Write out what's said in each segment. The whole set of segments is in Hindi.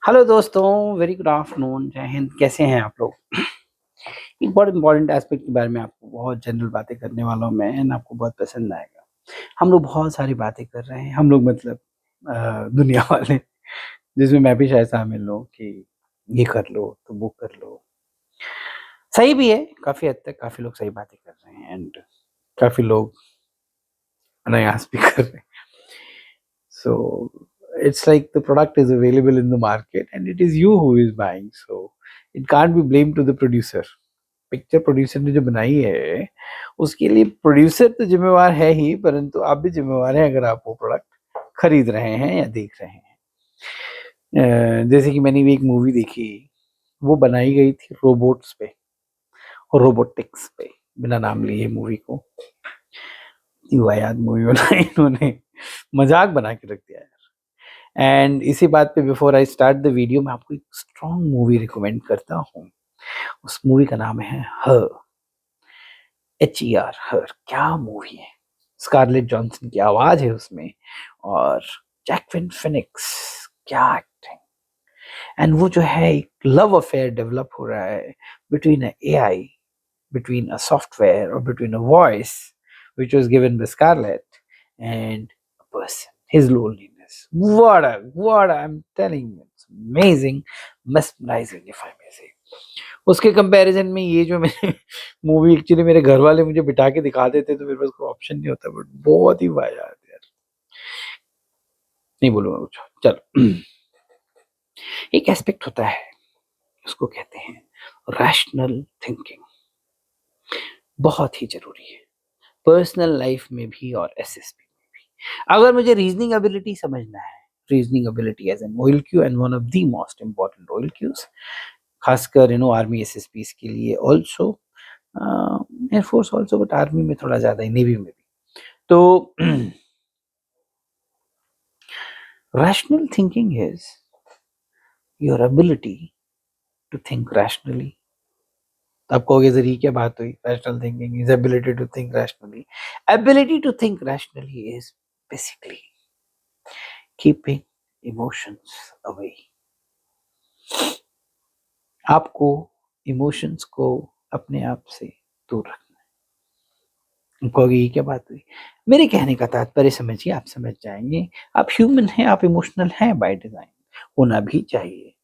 हेलो दोस्तों, वेरी गुड आफ्टरनून, जय हिंद। कैसे हैं आप लोग? एक बहुत इंपॉर्टेंट एस्पेक्ट के बारे में आपको बहुत जनरल बातें करने वाला हूँ मैं एंड आपको बहुत पसंद आएगा। हम लोग बहुत सारी बातें कर रहे हैं, हम लोग मतलब दुनिया वाले, जिसमें मैं भी शायद शामिल हूँ कि ये कर लो, तो वो कर लो। सही भी है, काफ़ी हद तक काफ़ी लोग सही बातें कर रहे हैं एंड काफ़ी लोग अनायास भी कर रहे हैं। So it's like the product is available in the market and it is you who is buying. So it can't be blamed to the producer. Picture producer ने जो बनाई है, उसके लिए प्रोड्यूसर तो ज़िम्मेवार है ही, परंतु आप भी ज़िम्मेवार हैं अगर आप वो प्रोडक्ट खरीद रहे हैं या देख रहे हैं। जैसे कि मैंने भी एक मूवी देखी, वो बनाई गई थी रोबोट्स पे और रोबोटिक्स पे, बिना नाम लिए मूवी को। वाहियात मूवी बनाई इन्होंने, मज़ाक बना के रख दिया है। एंड इसी बात पे before I start the video मैं आपको एक स्ट्रॉन्ग मूवी रिकमेंड करता हूँ। उस मूवी का नाम है हर, HER, हर। क्या मूवी है! स्कारलेट जॉनसन की आवाज है उसमें और जैक्विन फिनिक्स, क्या एक्टिंग! एंड वो जो है एक लव अफेयर डेवलप हो रहा है between a AI, between a software or between a voice which was given by Scarlett and a person, his loneliness. I'm telling you, it's amazing, mesmerizing if I may say. उसके कंपैरिजन में ये जो मैंने मूवी एक्चुअली मेरे घर वाले मुझे बिठा के दिखा देते तो मेरे पास कोई ऑप्शन नहीं होता, बट बहुत ही वाहियात यार, नहीं बोलूंगा कुछ। चलो, एक एस्पेक्ट होता है, उसको कहते हैं रैशनल थिंकिंग। बहुत ही जरूरी है पर्सनल लाइफ में भी और SSP में भी। अगर मुझे रीजनिंग एबिलिटी समझना है, reasoning ability as an O L Q and one of the most important O L Qs, खासकर आर्मी SSPs के लिए also, air force also, but army में थोड़ा ज़्यादा है, नेवी में भी। तो rational thinking is your ability to think rationally. आप कहोगे सर ये क्या बात हुई, rational thinking is ability to think rationally. Ability to think rationally is basically keeping emotions away. आपको इमोशंस को अपने आप से दूर रखना है। कहोगे ये क्या बात हुई, मेरे कहने का तात्पर्य समझिए, आप समझ जाएंगे। आप ह्यूमन हैं, आप इमोशनल हैं बाय डिजाइन, होना भी चाहिए।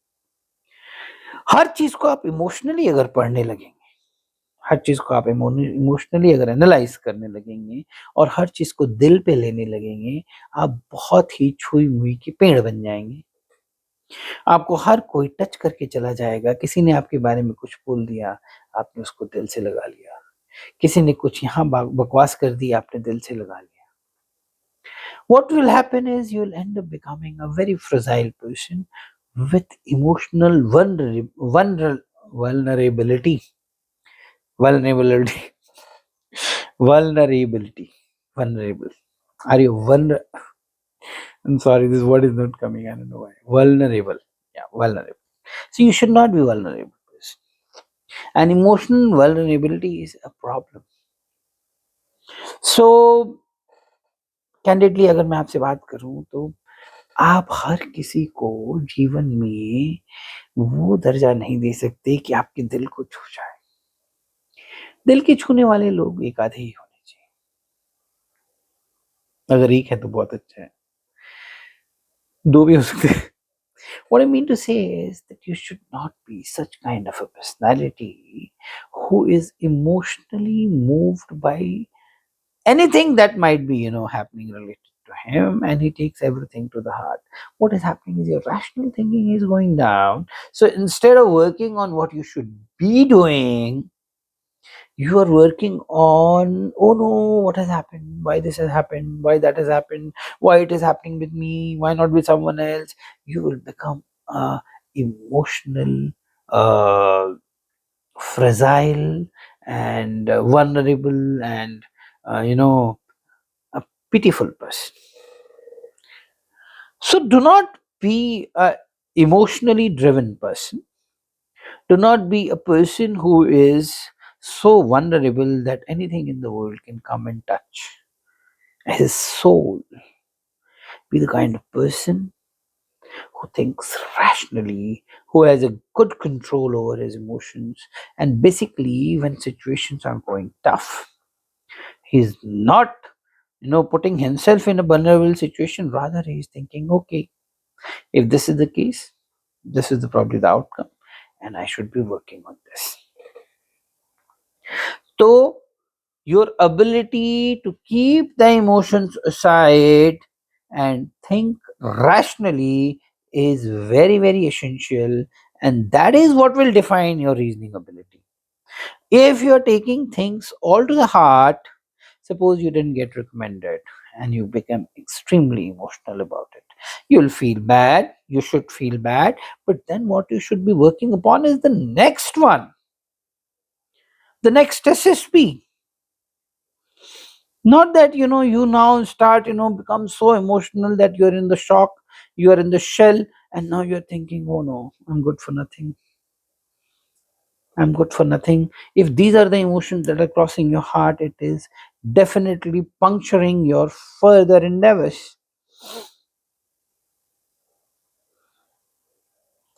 हर चीज को आप इमोशनली अगर पढ़ने लगेंगे, हर चीज को आप इमोशनली अगर एनालाइज करने लगेंगे और हर चीज को दिल पे लेने लगेंगे, आप बहुत ही छुई मुई के पेड़ बन जाएंगे। आपको हर कोई टच करके चला जाएगा। किसी ने आपके बारे में कुछ बोल दिया, आपने उसको दिल से लगा लिया। किसी ने कुछ यहाँ बकवास कर दी, आपने दिल से लगा लिया। What will happen is you will end up becoming a very fragile person with emotional vulnerability. Vulnerability. Vulnerability. Vulnerable. Are you vulnerable? I'm sorry, this word is not coming. I don't know why. Vulnerable. Yeah, vulnerable. So you should not be vulnerable. And emotional vulnerability is a problem. So candidly अगर मैं आपसे बात करूं तो आप हर किसी को जीवन में वो दर्जा नहीं दे सकते कि आपके दिल को छू जाए। दिल के छूने वाले लोग एक आधे ही होने चाहिए, अगर एक है तो बहुत अच्छा है, दो भी हो सकते हैं। What I mean to say is that you should not be such kind of a personality who is emotionally moved by anything that might be happening related to him, and he takes everything to the heart. What is happening is your rational thinking is going down. So instead of working on what you should be doing, you are working on, oh no, what has happened, why this has happened, why that has happened, why it is happening with me, why not with someone else. You will become emotional, uh, fragile and vulnerable and a pitiful person. So do not be a emotionally driven person. Do not be a person who is so vulnerable that anything in the world can come and touch his soul. Be the kind of person who thinks rationally, who has a good control over his emotions, and basically, when situations are going tough, he's not, putting himself in a vulnerable situation. Rather, he's thinking, okay, if this is the case, this is probably the outcome, and I should be working on this. So, your ability to keep the emotions aside and think rationally is very, very essential, and that is what will define your reasoning ability. If you're taking things all to the heart, suppose you didn't get recommended and you become extremely emotional about it, you'll feel bad, you should feel bad, but then what you should be working upon is the next one, the next SSP. Not that you now start become so emotional that you're in the shock, you are in the shell, and now you're thinking, oh no, I'm good for nothing, I'm good for nothing. If these are the emotions that are crossing your heart, it is definitely puncturing your further endeavors.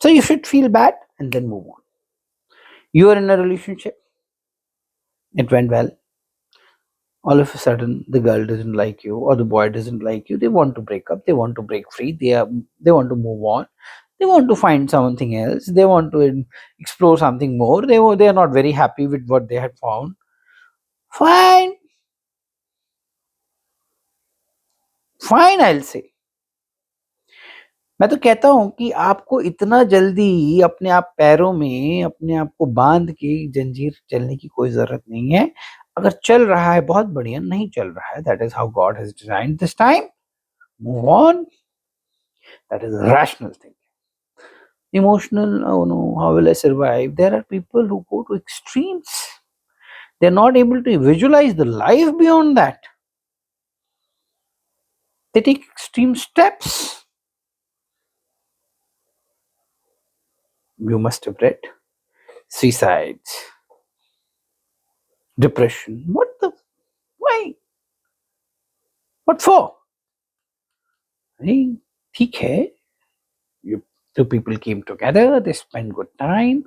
So you should feel bad and then move on. You are in a relationship, it went well. All of a sudden, the girl doesn't like you or the boy doesn't like you. They want to break up. They want to break free. They want to move on. They want to find something else. They want to explore something more. They are not very happy with what they had found. Fine, fine. I'll say. मैं तो कहता हूँ कि आपको इतना जल्दी अपने आप पैरों में अपने आप को बांध के जंजीर चलने की कोई ज़रूरत नहीं है। अगर चल रहा है बहुत बढ़िया, नहीं चल रहा है that is how God has designed this time, move on, that is rational thinking. Emotional, oh no, how will I survive? There are people who go to extremes. They're not able to visualize the life beyond that. They take extreme steps. You must have read suicides, depression. What the? Why? What for? नहीं, ठीक है. You, two people came together. They spent good time.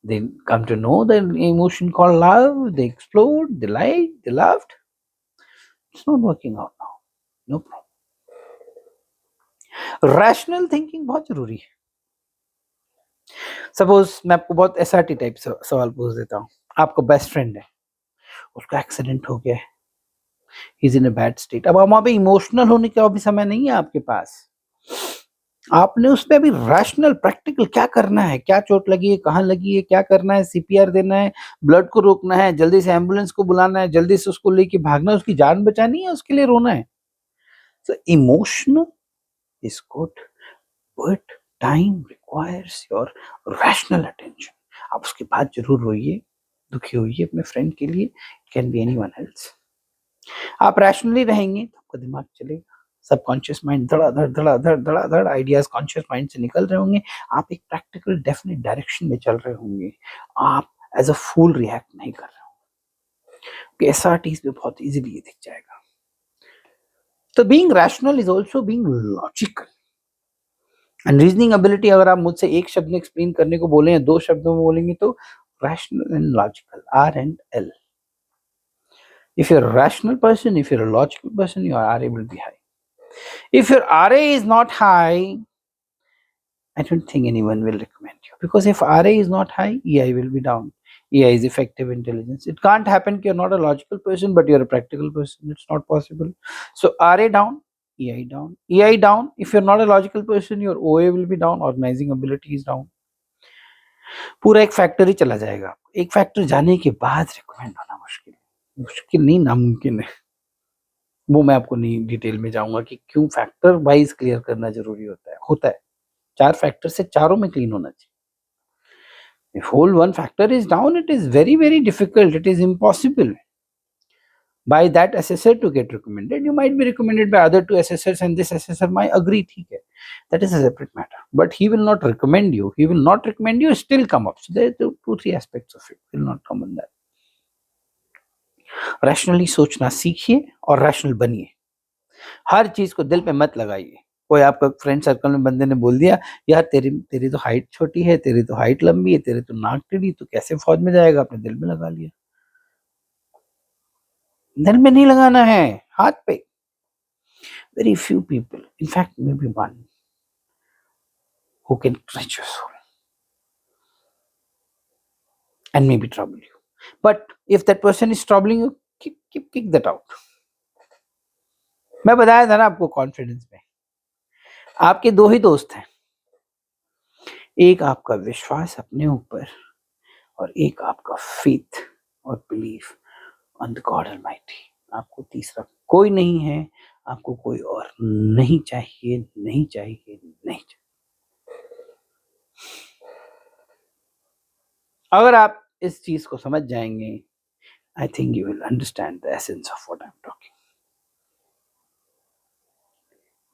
They come to know the emotion called love. They explored. They liked. They loved. It's not working out now. No problem. Rational thinking बहुत जरूरी है. सपोज मैं आपको बहुत एसआरटी टाइप सवाल पूछ देता हूँ. आपका बेस्ट फ्रेंड है, उसका एक्सीडेंट हो गया है, he is in a bad state. अब वहां पे इमोशनल होने का अभी समय नहीं है आपके पास. आपने उस पे अभी रैशनल प्रैक्टिकल क्या करना है, क्या चोट लगी है, कहाँ लगी है, क्या करना है, सीपीआर देना है, ब्लड को रोकना है, जल्दी से एम्बुलेंस को बुलाना है, जल्दी से उसको लेके भागना है, उसकी जान बचानी है, उसके लिए रोना है. So emotional is good, but time requires your rational attention. आप उसके बाद जरूर रोइए, दुखी होइए अपने फ्रेंड के लिए, it can be anyone else. आप रैशनली रहेंगे तो आपका दिमाग चलेगा. सबकॉन्शियस माइंड धड़ाधड़ धड़ाधड़ धड़ाधड़ आइडियाज कॉन्शियस माइंड से निकल रहे होंगे. आप एक प्रैक्टिकल डेफिनेट डायरेक्शन में चल रहे होंगे. आप एज अ फूल रिएक्ट नहीं कर रहे होंगे. एसआरटीज में बहुत इजीली ये दिख जाएगा. तो being rational is also being logical. And reasoning ability अगर आप मुझसे एक शब्द में एक्सप्लेन करने को बोले या दो शब्दों में बोलेंगे तो rational and logical, R and L. If you're a rational person, if you're a logical person, your RA will be high. If your RA is not high, I don't think anyone will recommend you, because if RA is not high, EI will be down. EI is effective intelligence. It can't happen you're not a logical person but you're a practical person. It's not possible. So RA down, EI down. EI down, if you're not a logical person, your OA will be down, organizing ability is down. पूरा एक फैक्टर ही चला जाएगा. एक फैक्टर जाने के बाद रिकमेंड होना मुश्किल है. मुश्किल नहीं, नामुमकिन है. वो मैं आपको नहीं डिटेल में जाऊंगा कि क्यों फैक्टर वाइज क्लियर करना जरूरी होता है. 4 फैक्टर से चारों में क्लीन होना चाहिए. If whole one factor is down, it is very, very difficult. It is impossible by that assessor to get recommended. You might be recommended by other two assessors, and this assessor might agree. ठीक है, that is a separate matter. But he will not recommend you. He will not recommend you. Still come up. So there are two, three aspects of it. Will not come on that. Rationally सोचना सीखिए और रैशनल बनिए. हर चीज को दिल पे मत लगाइए. कोई आपका फ्रेंड सर्कल में बंदे ने बोल दिया, यार तेरी तेरी तो हाइट छोटी है, तेरी तो हाइट लंबी है, तेरी तो नाक टेढ़ी, तू कैसे फौज में जाएगा? आपने दिल में लगा लिया। दिल में नहीं लगाना है, हाथ पे। Very few people, in fact may be one, who can touch your soul and maybe trouble you. But if that person is troubling you, kick that out. मैं बताया था ना आपको कॉन्फिडेंस में। आपके दो ही दोस्त हैं, एक आपका विश्वास अपने ऊपर और एक आपका फेथ और belief on the God almighty. आपको तीसरा कोई नहीं है, आपको कोई और नहीं चाहिए, नहीं चाहिए, नहीं चाहिए। अगर आप इस चीज को समझ जाएंगे, I think you will understand the essence of what I am talking.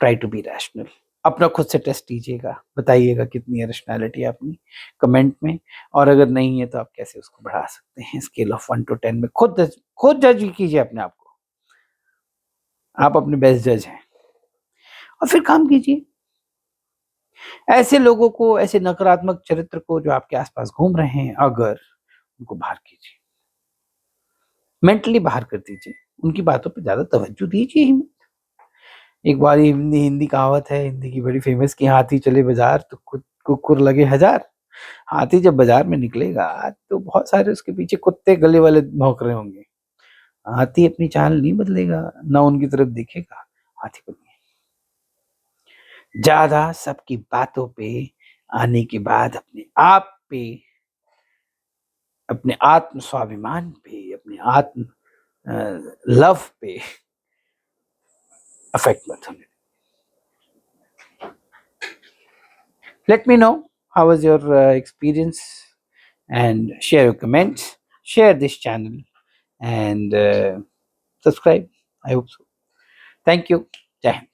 Try to be rational. अपना खुद से टेस्ट कीजिएगा, बताइएगा कितनी है रैशनैलिटी अपनी कमेंट में, और अगर नहीं है तो आप कैसे उसको बढ़ा सकते हैं स्केल ऑफ 1 to 10 में। खुद जज कीजिए अपने आप को, आप अपने बेस्ट जज हैं, और फिर काम कीजिए। ऐसे लोगों को, ऐसे नकारात्मक चरित्र को जो आपके आसपास घूम रहे हैं, अगर उनको बाहर कीजिए, मेंटली बाहर कर दीजिए, उनकी बातों पे ज्यादा तवज्जो दीजिए ही मत। एक बार हिंदी हिंदी कहावत है, हिंदी की बड़ी फेमस, कि हाथी चले बाजार तो कुकुर लगे हजार। हाथी जब बाजार में निकलेगा तो बहुत सारे उसके पीछे कुत्ते गले वाले भौंक रहे होंगे। हाथी अपनी चाल नहीं बदलेगा, ना उनकी तरफ देखेगा, हाथी बन गया। ज्यादा सबकी बातों पे आने के बाद अपने आप पे, अपने आत्म स्वाभिमान पे, अपने आत्म लव पे अफेक्ट मत होने। Let me know how was your experience, and share your comments, share this channel, and subscribe. I hope so. Thank you. Jai Hind.